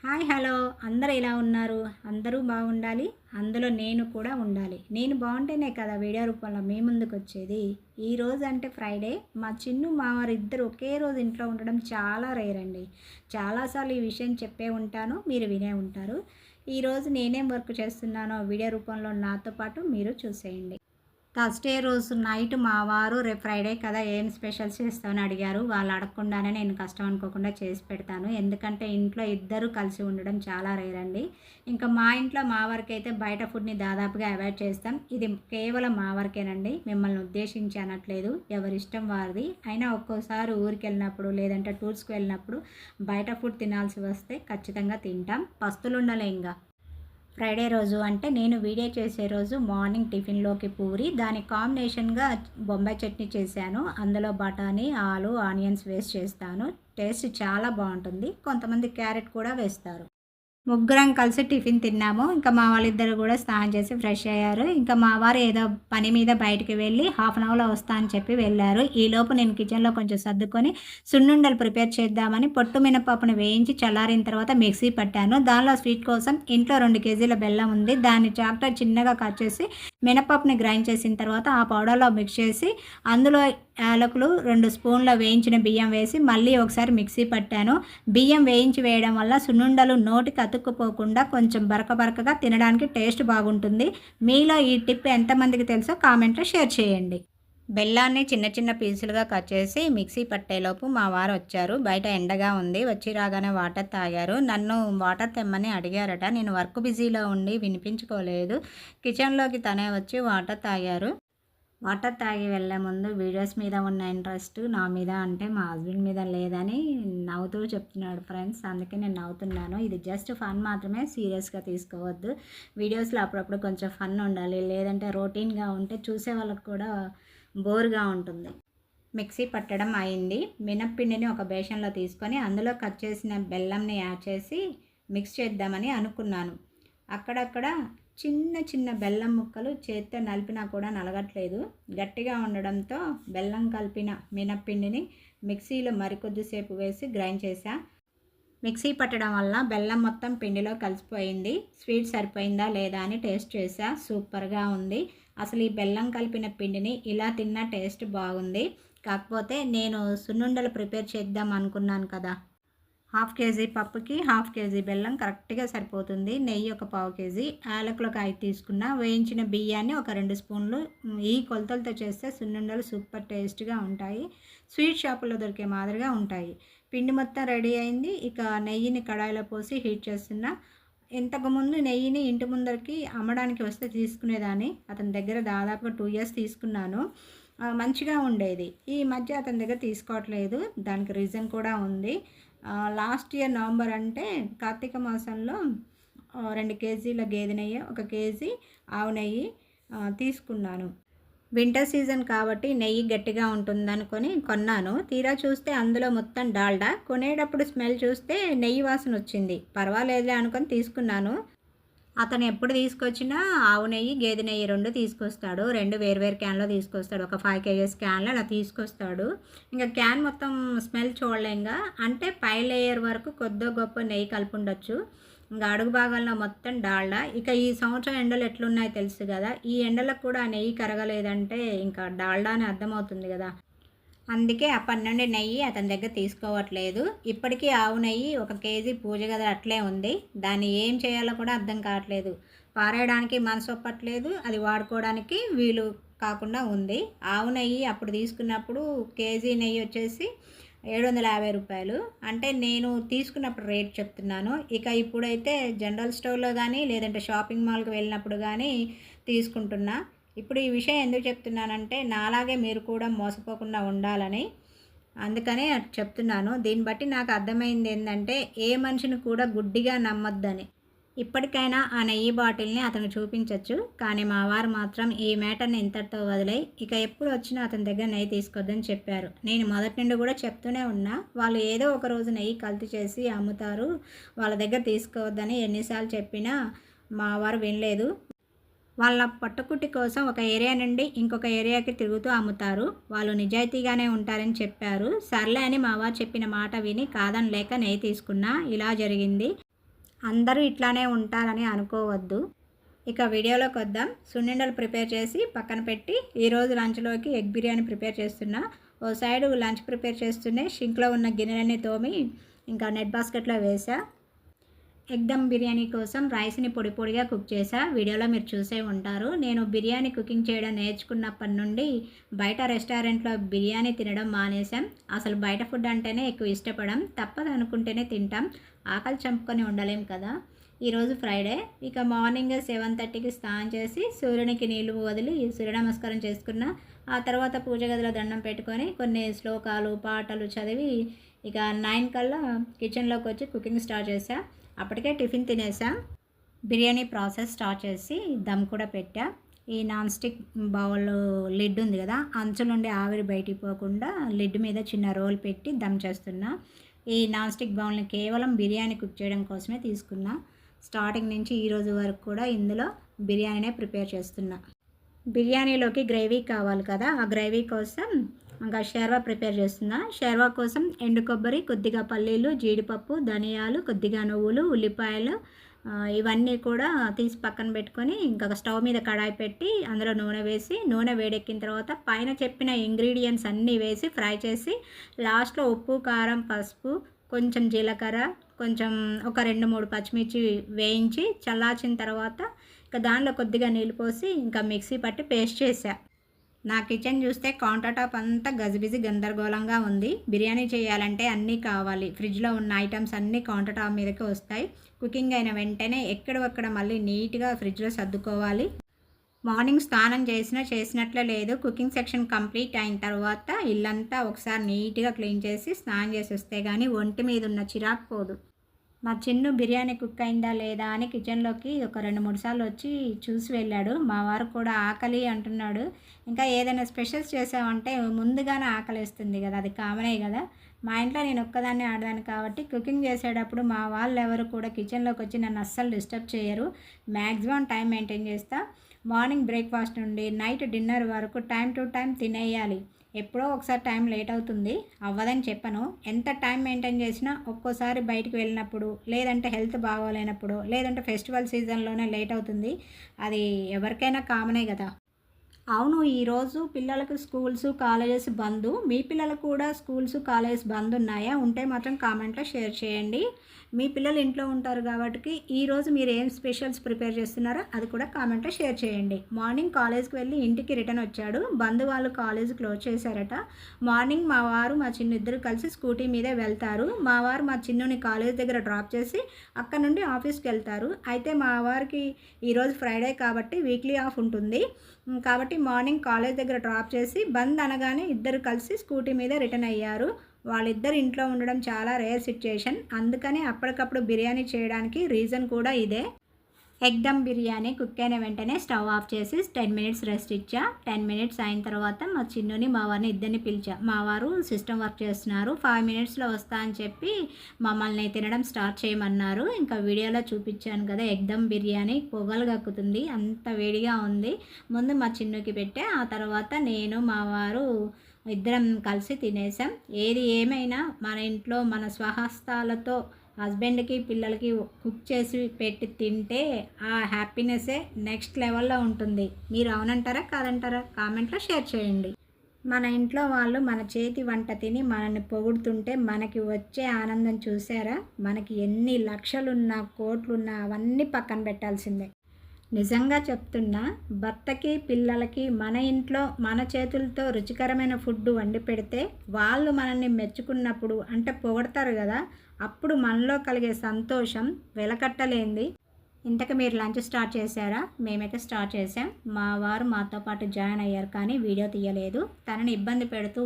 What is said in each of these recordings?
Hi hello అందరూ ఎలా ఉన్నారు? అందరూ బాగుండాలి. అందులో నేను కూడా ఉండాలి. నేను బాగుంటేనే కదా వీడియో రూపంలో మీ ముందుకొచ్చేది. ఈరోజు అంటే ఫ్రైడే. మా చిన్ను, మావారు ఇద్దరు ఒకే రోజు ఇంట్లో ఉండడం చాలా రేర్ అండి. చాలాసార్లు ఈ విషయం చెప్పే ఉంటాను. మీరు వినే ఉంటారు. ఈరోజు నేనేం వర్క్ చేస్తున్నానో వీడియో రూపంలో నాతో పాటు మీరు చూసేయండి. థర్స్‌డే రోజు నైట్ మా వారు రేపు ఫ్రైడే కదా ఏం స్పెషల్స్ చేస్తావని అడిగారు. వాళ్ళు అడగకుండానే నేను కష్టం అనుకోకుండా చేసి పెడతాను. ఎందుకంటే ఇంట్లో ఇద్దరు కలిసి ఉండడం చాలా రేర్ అండి. ఇంకా మా ఇంట్లో మా వరకైతే బయట ఫుడ్‌ని దాదాపుగా అవాయిడ్ చేస్తాం. ఇది కేవలం మా వరకేనండి. మిమ్మల్ని ఉద్దేశించి అనట్లేదు. ఎవరిష్టం వారిది. అయినా ఒక్కోసారి ఊరికెళ్ళినప్పుడు లేదంటే టూర్స్‌కి వెళ్ళినప్పుడు బయట ఫుడ్ తినాల్సి వస్తే ఖచ్చితంగా తింటాం. పస్తులుండలేంగా. ఫ్రైడే రోజు అంటే నేను వీడియో చేసే రోజు మార్నింగ్ టిఫిన్‌లోకి పూరి, దానికి కాంబినేషన్‌గా బొంబాయి చట్నీ చేశాను. అందులో బఠానీ, ఆలు, ఆనియన్స్ వేసి చేస్తాను. టేస్ట్ చాలా బావుంటుంది. కొంతమంది క్యారెట్ కూడా వేస్తారు. ముగ్గురం కలిసి టిఫిన్ తిన్నాము. ఇంకా మా వాళ్ళిద్దరూ గూడా స్నానం చేసి ఫ్రెష్ అయ్యారు. ఇంకా మా వారు ఏదో పని మీద బయటికి వెళ్ళి హాఫ్ అన్ అవర్‌లో వస్తా అని చెప్పి వెళ్లారు. ఈలోపు నేను కిచెన్‌లో కొంచెం సర్దుకొని సున్నుండలు ప్రిపేర్ చేద్దామని పొట్టు మినపప్పును వేయించి చల్లారిన తర్వాత మిక్సీ పట్టాను. దానిలో స్వీట్ కోసం ఇంట్లో 2 కేజీల బెల్లం ఉంది. దాన్ని చాక్‌తో చిన్నగా కట్ చేసి మినపప్పుని గ్రైండ్ చేసిన తర్వాత ఆ పౌడర్‌లో మిక్స్ చేసి అందులో యాలకులు, 2 స్పూన్ల వేయించిన బియ్యం వేసి మళ్ళీ ఒకసారి మిక్సీ పట్టాను. బియ్యం వేయించి వేయడం వల్ల సున్నుండలు నోటికి అతుక్కుపోకుండా కొంచెం బరకగా తినడానికి టేస్ట్ బాగుంటుంది. మీలో ఈ టిప్ ఎంతమందికి తెలుసో కామెంట్‌లో షేర్ చేయండి. బెల్లాన్ని చిన్న చిన్న పీసులుగా కట్ చేసి మిక్సీ పట్టేలోపు మా వారు వచ్చారు. బయట ఎండగా ఉంది. వచ్చి రాగానే వాటర్ తాగారు. నన్ను వాటర్ తెమ్మని అడిగారట. నేను వర్క్ బిజీలో ఉండి వినిపించుకోలేదు. కిచెన్‌లోకి తనే వచ్చి వాటర్ తాగారు. వాటర్ తాగి వెళ్ళే ముందు వీడియోస్ మీద ఉన్న ఇంట్రెస్ట్ నా మీద అంటే మా హస్బెండ్ మీద లేదని నవ్వుతూ చెప్తున్నాడు ఫ్రెండ్స్. అందుకే నేను నవ్వుతున్నాను. ఇది జస్ట్ ఫన్ మాత్రమే, సీరియస్‌గా తీసుకోవద్దు. వీడియోస్‌లో అప్పుడప్పుడు కొంచెం ఫన్ ఉండాలి. లేదంటే రొటీన్‌గా ఉంటే చూసే వాళ్ళకి కూడా బోర్‌గా ఉంటుంది. మిక్సీ పట్టడం అయింది. మినప్పిండిని ఒక బేషన్‌లో తీసుకొని అందులో కట్ చేసిన బెల్లంని యాడ్ చేసి మిక్స్ చేద్దామని అనుకున్నాను. అక్కడక్కడ చిన్న చిన్న బెల్లం ముక్కలు చేత్తో నలిపినా కూడా నలగట్లేదు. గట్టిగా ఉండడంతో బెల్లం కలిపిన మినప్పిండిని మిక్సీలో మరికొద్దిసేపు వేసి గ్రైండ్ చేశా. మిక్సీ పట్టడం వల్ల బెల్లం మొత్తం పిండిలో కలిసిపోయింది. స్వీట్ సరిపోయిందా లేదా అని టేస్ట్ చేశా. సూపర్‌గా ఉంది. అసలు ఈ బెల్లం కలిపిన పిండిని ఇలా తిన్నా టేస్ట్ బాగుంది. కాకపోతే నేను సున్నుండలు ప్రిపేర్ చేద్దాం అనుకున్నాను కదా! హాఫ్ కేజీ పప్పుకి హాఫ్ కేజీ బెల్లం కరెక్ట్‌గా సరిపోతుంది. నెయ్యి ఒక పావు కేజీ, యాలకులు ఒక 5 తీసుకున్నా, వేయించిన బియ్యాన్ని ఒక 2 స్పూన్లు. ఈ కొలతలతో చేస్తే సున్నుండలు సూపర్ టేస్ట్‌గా ఉంటాయి. స్వీట్ షాపుల్లో దొరికే మాదిరిగా ఉంటాయి. పిండి మొత్తం రెడీ అయింది. ఇక నెయ్యిని కడాయిలో పోసి హీట్ చేస్తున్నా. ఇంతకుముందు నెయ్యిని ఇంటి ముందరికి అమ్మడానికి వస్తే తీసుకునేదాన్ని. అతని దగ్గర దాదాపుగా 2 ఇయర్స్ తీసుకున్నాను. మంచిగా ఉండేది. ఈ మధ్య అతని దగ్గర తీసుకోవట్లేదు. దానికి రీజన్ కూడా ఉంది. లాస్ట్ ఇయర్ నవంబర్ అంటే కార్తీక మాసంలో 2 కేజీల గేదె నెయ్యి, 1 కేజీ ఆవు నెయ్యి తీసుకున్నాను. వింటర్ సీజన్ కాబట్టి నెయ్యి గట్టిగా ఉంటుందనుకొని కొన్నాను. తీరా చూస్తే అందులో మొత్తం డాల్డా. కొనేటప్పుడు స్మెల్ చూస్తే నెయ్యి వాసన వచ్చింది. పర్వాలేదులే అనుకొని తీసుకున్నాను. అతను ఎప్పుడు తీసుకొచ్చినా ఆవు నెయ్యి, గేదె నెయ్యి 2 తీసుకొస్తాడు. 2 వేరు వేరు క్యాన్‌లో తీసుకొస్తాడు. ఒక 5 కేజీస్ క్యాన్‌లో అలా తీసుకొస్తాడు. ఇంక క్యాన్ మొత్తం స్మెల్ చూడలేంగా. అంటే పై లేయర్ వరకు కొద్దో గొప్పో నెయ్యి కలిపుండొచ్చు. ఇంక అడుగు భాగంలో మొత్తం డాల్డా. ఇక ఈ సంవత్సరం ఎండలు ఎట్లున్నాయో తెలుసు గదా! ఈ ఎండలకు కూడా ఆ నెయ్యి కరగలేదంటే ఇంకా డాల్డా అని అర్థమవుతుంది గదా! అందుకే అప్పటి నుండి నెయ్యి అతని దగ్గర తీసుకోవట్లేదు. ఇప్పటికీ ఆవు నెయ్యి 1 కేజీ పూజ గదిలో అట్లే ఉంది. దాన్ని ఏం చేయాలో కూడా అర్థం కావట్లేదు. పారేయడానికి మనసు ఒప్పట్లేదు. అది వాడుకోవడానికి వీలు కాకుండా ఉంది. ఆవు నెయ్యి అప్పుడు తీసుకున్నప్పుడు కేజీ నెయ్యి వచ్చేసి రూ. 750. అంటే నేను తీసుకున్నప్పుడు రేట్ చెప్తున్నాను. ఇక ఇప్పుడైతే జనరల్ స్టోర్‌లో గానీ, లేదంటే షాపింగ్ మాల్‌కి వెళ్ళినప్పుడు గానీ తీసుకుంటున్నా. ఇప్పుడు ఈ విషయం ఎందుకు చెప్తున్నానంటే నాలాగే మీరు కూడా మోసపోకుండా ఉండాలని. అందుకనే చెప్తున్నాను. దీన్ని బట్టి నాకు అర్థమైంది ఏందంటే ఏ మనిషిని కూడా గుడ్డిగా నమ్మొద్దని. ఇప్పటికైనా ఆ నెయ్యి బాటిల్‌ని అతనికి చూపించొచ్చు. కానీ మా వారు మాత్రం ఈ మ్యాటర్‌ని ఇంతటితో వదిలేయి ఇక ఎప్పుడు వచ్చినా అతని దగ్గర నెయ్యి తీసుకోవద్దని చెప్పారు. నేను మొదటి నుండి కూడా చెప్తూనే ఉన్నా. వాళ్ళు ఏదో ఒక రోజు నెయ్యి కల్తీ చేసి అమ్ముతారు. వాళ్ళ దగ్గర తీసుకోవద్దని ఎన్నిసార్లు చెప్పినా మా వారు వినలేదు. వాళ్ళ పట్టుకుట్టి కోసం ఒక ఏరియా నుండి ఇంకొక ఏరియాకి తిరుగుతూ అమ్ముతారు. వాళ్ళు నిజాయితీగానే ఉంటారని చెప్పారు. సర్లే అని మా వారు చెప్పిన మాట విని కాదనలేక నెయ్యి తీసుకున్నా. ఇలా జరిగింది. అందరూ ఇట్లానే ఉంటారని అనుకోవద్దు. ఇక వీడియోలోకి వద్దాం. సున్నుండలు ప్రిపేర్ చేసి పక్కన పెట్టి ఈరోజు లంచ్లోకి ఎగ్ బిర్యానీ ప్రిపేర్ చేస్తున్నా. ఓ సైడు లంచ్ ప్రిపేర్ చేస్తూనే షింక్లో ఉన్న గిన్నెలన్నీ తోమి ఇంకా నెట్ బాస్కెట్లో వేసా. ఎగ్ దమ్ బిర్యానీ కోసం రైస్ని పొడి పొడిగా కుక్ చేసా. వీడియోలో మీరు చూసే ఉంటారు. నేను బిర్యానీ కుకింగ్ చేయడం నేర్చుకున్నప్పటి నుండి బయట రెస్టారెంట్లో బిర్యానీ తినడం మానేశాం. అసలు బయట ఫుడ్ అంటేనే ఎక్కువ ఇష్టపడం. తప్పదు అనుకుంటేనే తింటాం. ఆకలి చంపుకొని ఉండలేం కదా. ఈరోజు ఫ్రైడే. ఇక మార్నింగ్ 7:30కి స్నానం చేసి సూర్యునికి నీళ్లు వదిలి సూర్య నమస్కారం చేసుకున్న. ఆ తర్వాత పూజ గదిలో దండం పెట్టుకొని కొన్ని శ్లోకాలు పాటలు చదివి ఇక 9 కల్లా కిచెన్లోకి వచ్చి కుకింగ్ స్టార్ట్ చేశా. అప్పటికే టిఫిన్ తినేసా. బిర్యానీ ప్రాసెస్ స్టార్ట్ చేసి దమ్ కూడా పెట్టా. ఈ నాన్ స్టిక్ బౌల్ లిడ్ ఉంది కదా, అంచు నుండి ఆవిరి బయటికి పోకుండా లిడ్ మీద చిన్న రోల్ పెట్టి దమ్ చేస్తున్నా. ఈ నాన్ స్టిక్ బౌల్ని కేవలం బిర్యానీ కుక్ చేయడం కోసమే తీసుకున్నా. స్టార్టింగ్ నుంచి ఈరోజు వరకు కూడా ఇందులో బిర్యానీనే ప్రిపేర్ చేస్తున్నా. బిర్యానీలోకి గ్రేవీ కావాలి కదా, ఆ గ్రేవీ కోసం ఇంకా షేర్వా ప్రిపేర్ చేస్తున్నా. షేర్వా కోసం ఎండు కొబ్బరి, కొద్దిగా పల్లీలు, జీడిపప్పు, ధనియాలు, కొద్దిగా నువ్వులు, ఉల్లిపాయలు ఇవన్నీ కూడా తీసి పక్కన పెట్టుకొని ఇంకా స్టవ్ మీద కడాయి పెట్టి అందులో నూనె వేసి నూనె వేడెక్కిన తర్వాత పైన చెప్పిన ఇంగ్రీడియంట్స్ అన్నీ వేసి ఫ్రై చేసి లాస్ట్లో ఉప్పు, కారం, పసుపు, కొంచెం జీలకర్ర, కొంచెం ఒక 2-3 పచ్చిమిర్చి వేయించి చల్లార్చిన తర్వాత ఇక దానిలో కొద్దిగా నీళ్ళు పోసి ఇంకా మిక్సీ పట్టి పేస్ట్ చేసా. నా కిచెన్ చూస్తే కౌంటర్ టాప్ అంతా గజిబిజి గందరగోళంగా ఉంది. బిర్యానీ చేయాలంటే అన్నీ కావాలి. ఫ్రిడ్జ్లో ఉన్న ఐటమ్స్ అన్నీ కౌంటర్ టాప్ మీదకి వస్తాయి. కుకింగ్ అయిన వెంటనే ఎక్కడొక్కడ మళ్ళీ నీట్గా ఫ్రిడ్జ్లో సర్దుకోవాలి. మార్నింగ్ స్నానం చేసినట్లే లేదు. కుకింగ్ సెక్షన్ కంప్లీట్ అయిన తర్వాత ఇల్లంతా ఒకసారి నీట్గా క్లీన్ చేసి స్నానం చేసి వస్తే కానీ ఒంటి మీద ఉన్న చిరాకు పోదు. మా చిన్ను బిర్యానీ కుక్ అయిందా లేదా అని కిచెన్లోకి ఒక 2-3 సార్లు వచ్చి చూసి వెళ్ళాడు. మా వారు కూడా ఆకలి అంటున్నాడు. ఇంకా ఏదైనా స్పెషల్స్ చేసామంటే ముందుగానే ఆకలిస్తుంది కదా, అది కామనే కదా. మా ఇంట్లో నేను ఒక్కదాన్ని ఆడదాను కాబట్టి కుకింగ్ చేసేటప్పుడు మా వాళ్ళు ఎవరు కూడా కిచెన్లోకి వచ్చి నన్ను అస్సలు డిస్టర్బ్ చేయరు. మ్యాక్సిమం టైం మెయింటైన్ చేస్తా. మార్నింగ్ బ్రేక్ఫాస్ట్ నుండి నైట్ డిన్నర్ వరకు టైం టు టైం తినేయాలి. ఎప్పుడో ఒకసారి టైం లేట్ అవుతుంది, అవ్వదని చెప్పను. ఎంత టైం మెయింటైన్ చేసినా ఒక్కోసారి బయటికి వెళ్ళినప్పుడు, లేదంటే హెల్త్ బాగోలేనప్పుడు, లేదంటే ఫెస్టివల్ సీజన్లోనే లేట్ అవుతుంది. అది ఎవరికైనా కామనే కదా. అవును, ఈరోజు పిల్లలకు స్కూల్స్ కాలేజెస్ బంద్. మీ పిల్లలకు కూడా స్కూల్స్ కాలేజెస్ బంద్ ఉన్నాయా? ఉంటే మాత్రం కామెంట్లో షేర్ చేయండి. మీ పిల్లలు ఇంట్లో ఉంటారు కాబట్టి ఈరోజు మీరు ఏం స్పెషల్స్ ప్రిపేర్ చేస్తున్నారో అది కూడా కామెంట్లో షేర్ చేయండి. మార్నింగ్ కాలేజ్కి వెళ్ళి ఇంటికి రిటర్న్ వచ్చాడు. బంధు వాళ్ళు కాలేజ్ క్లోజ్ చేశారట. మార్నింగ్ మా వారు మా చిన్న ఇద్దరు కలిసి స్కూటీ మీదే వెళ్తారు. మా వారు మా చిన్నుని కాలేజ్ దగ్గర డ్రాప్ చేసి అక్కడ నుండి ఆఫీస్కి వెళ్తారు. అయితే మా వారికి ఈరోజు ఫ్రైడే కాబట్టి వీక్లీ ఆఫ్ ఉంటుంది. కాబట్టి మార్నింగ్ కాలేజ్ దగ్గర డ్రాప్ చేసి బంద్ అనగానే ఇద్దరు కలిసి స్కూటీ మీద రిటర్న్ అయ్యారు. వాళ్ళిద్దరు ఇంట్లో ఉండడం చాలా రేర్ సిచ్యుయేషన్. అందుకని అప్పటికప్పుడు బిర్యానీ చేయడానికి రీజన్ కూడా ఇదే. ఎగ్ దమ్ బిర్యానీ కుక్ అయిన వెంటనే స్టవ్ ఆఫ్ చేసి 10 మినిట్స్ రెస్ట్ ఇచ్చా. 10 మినిట్స్ అయిన తర్వాత మా చిన్నుని మా వారిని ఇద్దరిని పిలిచా. మా వారు సిస్టమ్ వర్క్ చేస్తున్నారు. 5 మినిట్స్లో వస్తా అని చెప్పి మమ్మల్ని తినడం స్టార్ట్ చేయమన్నారు. ఇంకా వీడియోలో చూపించాను కదా, ఎగ్ దమ్ బిర్యానీ పొగలు కక్కుతుంది, అంత వేడిగా ఉంది. ముందు మా చిన్నుకి పెట్టా, ఆ తర్వాత నేను మా వారు ఇద్దరం కలిసి తినేసాం. ఏది ఏమైనా మన ఇంట్లో మన స్వహస్తాలతో హస్బెండ్కి పిల్లలకి కుక్ చేసి పెట్టి తింటే ఆ హ్యాపీనెస్సే నెక్స్ట్ లెవెల్లో ఉంటుంది. మీరు అవునంటారా కాదంటారా? కామెంట్లో షేర్ చేయండి. మన ఇంట్లో వాళ్ళు మన చేతి వంట తిని మనల్ని పొగుడుతుంటే మనకి వచ్చే ఆనందం చూసారా? మనకి ఎన్ని లక్షలున్నా కోట్లున్నా అవన్నీ పక్కన పెట్టాల్సిందే. నిజంగా చెప్తున్నా, భర్తకి పిల్లలకి మన ఇంట్లో మన చేతులతో రుచికరమైన ఫుడ్ వండి పెడితే వాళ్ళు మనల్ని మెచ్చుకున్నప్పుడు, అంటే పొగడతారు కదా, అప్పుడు మనలో కలిగే సంతోషం వెలకట్టలేంది. ఇంతకు మీరు లంచ్ స్టార్ట్ చేశారా? మేమైతే స్టార్ట్ చేసాం. మా వారు మాతో పాటు జాయిన్ అయ్యారు కానీ వీడియో తీయలేదు. తనని ఇబ్బంది పెడుతూ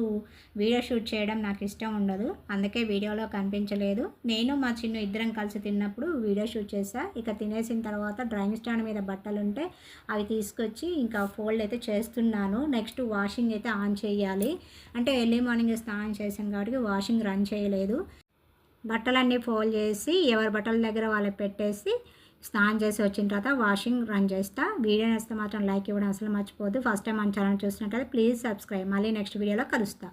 వీడియో షూట్ చేయడం నాకు ఇష్టం ఉండదు, అందుకే వీడియోలో కనిపించలేదు. నేను మా చిన్ను ఇద్దరం కలిసి తిన్నప్పుడు వీడియో షూట్ చేశా. ఇక తినేసిన తర్వాత డ్రాయింగ్ స్టాండ్ మీద బట్టలు ఉంటే అవి తీసుకొచ్చి ఇంకా ఫోల్డ్ అయితే చేస్తున్నాను. నెక్స్ట్ వాషింగ్ అయితే ఆన్ చేయాలి. అంటే ఎర్లీ మార్నింగ్ స్నానం చేశాను కాబట్టి వాషింగ్ రన్ చేయలేదు. బట్టలన్నీ ఫోల్డ్ చేసి ఎవరి బట్టల దగ్గర వాళ్ళకి పెట్టేసి స్నానం చేసి వచ్చిన తర్వాత వాషింగ్ రన్ చేస్తా. వీడియో నచ్చితే మాత్రం లైక్ ఇవ్వడం అసలు మర్చిపోద్దు. ఫస్ట్ టైం మన ఛానల్ చూసినట్లయితే ప్లీజ్ సబ్స్క్రైబ్. మళ్ళీ నెక్స్ట్ వీడియోలో కలుస్తా.